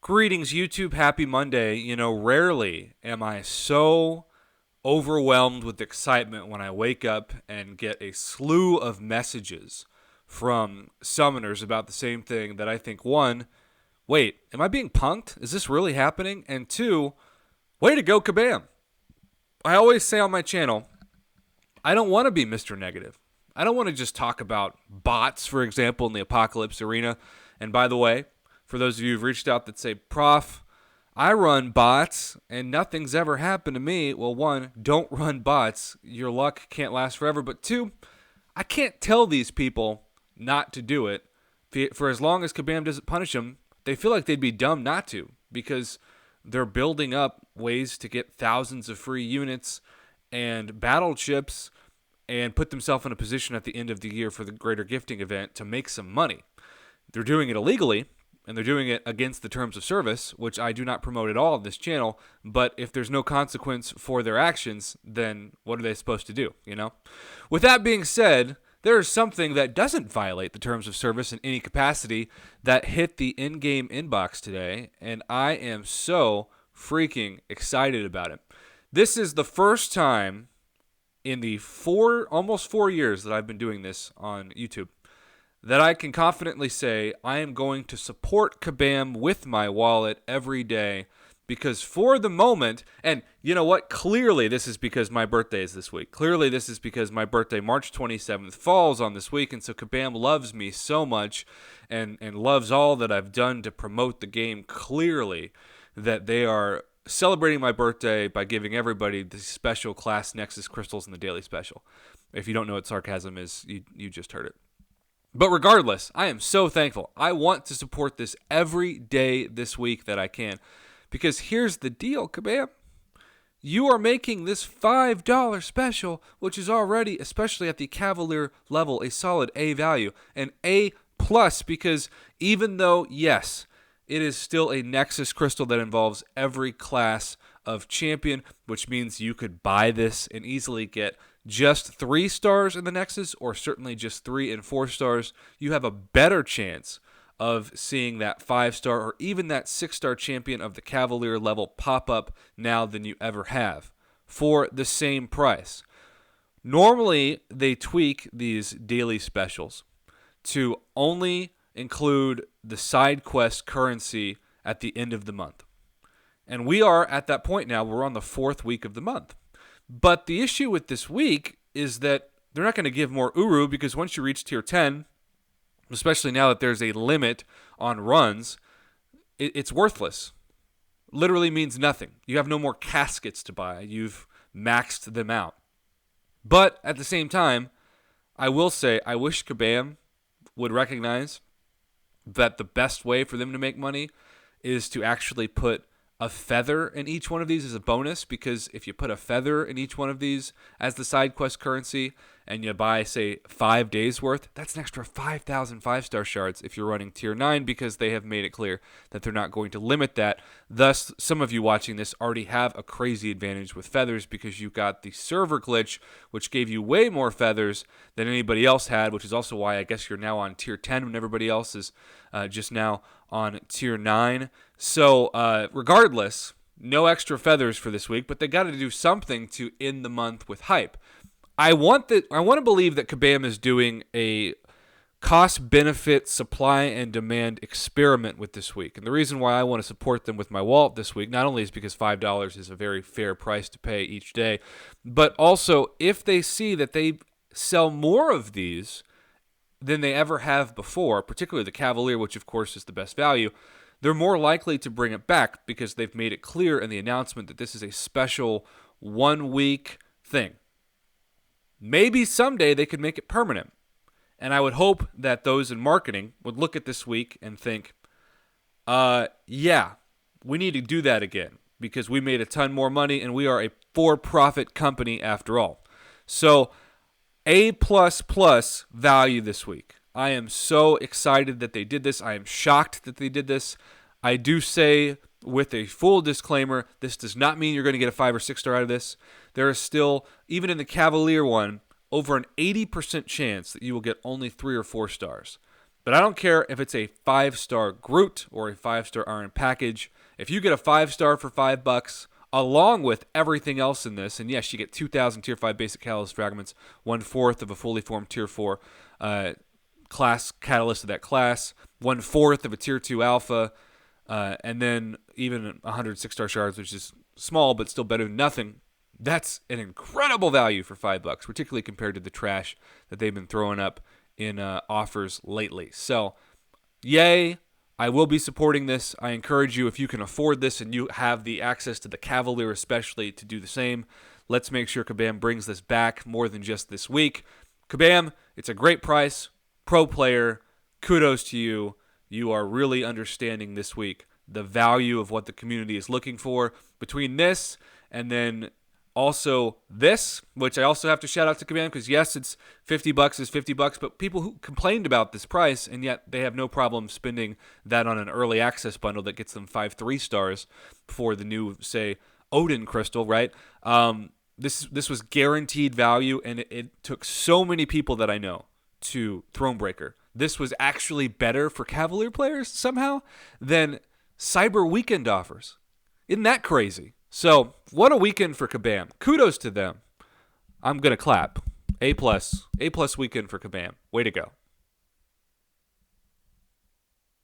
Greetings, YouTube. Happy Monday. Rarely am I so overwhelmed with excitement when I wake up and get a slew of messages from summoners about the same thing that I think, one, wait, am I being punked? Is this really happening? And two, way to go, Kabam. I always say on my channel, I don't want to be Mr. Negative. I don't want to just talk about bots, for example, in the Apocalypse Arena. And by the way, for those of you who've reached out that say, Prof, I run bots and nothing's ever happened to me. Well, one, don't run bots. Your luck can't last forever. But two, I can't tell these people not to do it. For as long as Kabam doesn't punish them, they feel like they'd be dumb not to because they're building up ways to get thousands of free units and battle chips and put themselves in a position at the end of the year for the greater gifting event to make some money. They're doing it illegally, and they're doing it against the terms of service, which I do not promote at all on this channel, but if there's no consequence for their actions, then what are they supposed to do, With that being said, there is something that doesn't violate the terms of service in any capacity that hit the in-game inbox today, and I am so freaking excited about it. This is the first time in the almost 4 years that I've been doing this on YouTube that I can confidently say I am going to support Kabam with my wallet every day because for the moment, and you know what? Clearly this is because my birthday is this week. Clearly this is because my birthday, March 27th, falls on this week, and so Kabam loves me so much and loves all that I've done to promote the game clearly that they are celebrating my birthday by giving everybody the special class Nexus crystals in the daily special. If you don't know what sarcasm is, you just heard it. But regardless, I am so thankful. I want to support this every day this week that I can. Because here's the deal, Kabam. You are making this $5 special, which is already, especially at the Cavalier level, a solid A value. An A plus, because even though, yes, it is still a Nexus crystal that involves every class of champion, which means you could buy this and easily get just 3 stars in the Nexus, or certainly just 3 and 4 stars. You have a better chance of seeing that 5-star or even that 6-star champion of the Cavalier level pop up now than you ever have for the same price. Normally, they tweak these daily specials to only include the side quest currency at the end of the month. And we are at that point now. We're on the 4th week of the month. But the issue with this week is that they're not going to give more Uru because once you reach tier 10, especially now that there's a limit on runs, it's worthless. Literally means nothing. You have no more caskets to buy. You've maxed them out. But at the same time, I will say I wish Kabam would recognize that the best way for them to make money is to actually put a feather in each one of these as a bonus, because if you put a feather in each one of these as the side quest currency and you buy, say, 5 days worth, that's an extra 5,000 5-star shards if you're running tier 9, because they have made it clear that they're not going to limit that. Thus, some of you watching this already have a crazy advantage with feathers because you got the server glitch, which gave you way more feathers than anybody else had, which is also why I guess you're now on tier 10 when everybody else is just now on tier 9. So regardless, no extra feathers for this week, but they got to do something to end the month with hype. I want to believe that Kabam is doing a cost-benefit, supply and demand experiment with this week. And the reason why I want to support them with my wallet this week, not only is because $5 is a very fair price to pay each day, but also if they see that they sell more of these than they ever have before, particularly the Cavalier, which of course is the best value, they're more likely to bring it back because they've made it clear in the announcement that this is a special 1-week thing. Maybe someday they could make it permanent. And I would hope that those in marketing would look at this week and think, yeah, we need to do that again because we made a ton more money and we are a for-profit company after all. So A++ value this week. I am so excited that they did this. I am shocked that they did this. I do say with a full disclaimer, this does not mean you're going to get a 5 or 6 star out of this. There is still, even in the Cavalier one, over an 80% chance that you will get only 3 or 4 stars. But I don't care if it's a 5-star Groot or a 5-star Iron package. If you get a 5-star for $5, along with everything else in this, and yes, you get 2,000 Tier 5 basic Catalyst fragments, 1/4 of a fully formed Tier 4 class Catalyst of that class, 1/4 of a Tier 2 Alpha, and then even 100 6-star shards, which is small but still better than nothing. That's an incredible value for $5, particularly compared to the trash that they've been throwing up in offers lately. So, yay. I will be supporting this. I encourage you, if you can afford this and you have the access to the Cavalier especially, to do the same. Let's make sure Kabam brings this back more than just this week. Kabam, it's a great price. Pro player, kudos to you. You are really understanding this week the value of what the community is looking for. Between this and then also this, which I also have to shout out to Kabam, because yes, it's $50 is $50, but people who complained about this price, and yet they have no problem spending that on an early access bundle that gets them 5 3-stars for the new, say, Odin crystal, right? This was guaranteed value, and it took so many people that I know to Thronebreaker. This was actually better for Cavalier players somehow than Cyber Weekend offers. Isn't that crazy? So, what a weekend for Kabam. Kudos to them. I'm going to clap. A plus weekend for Kabam. Way to go.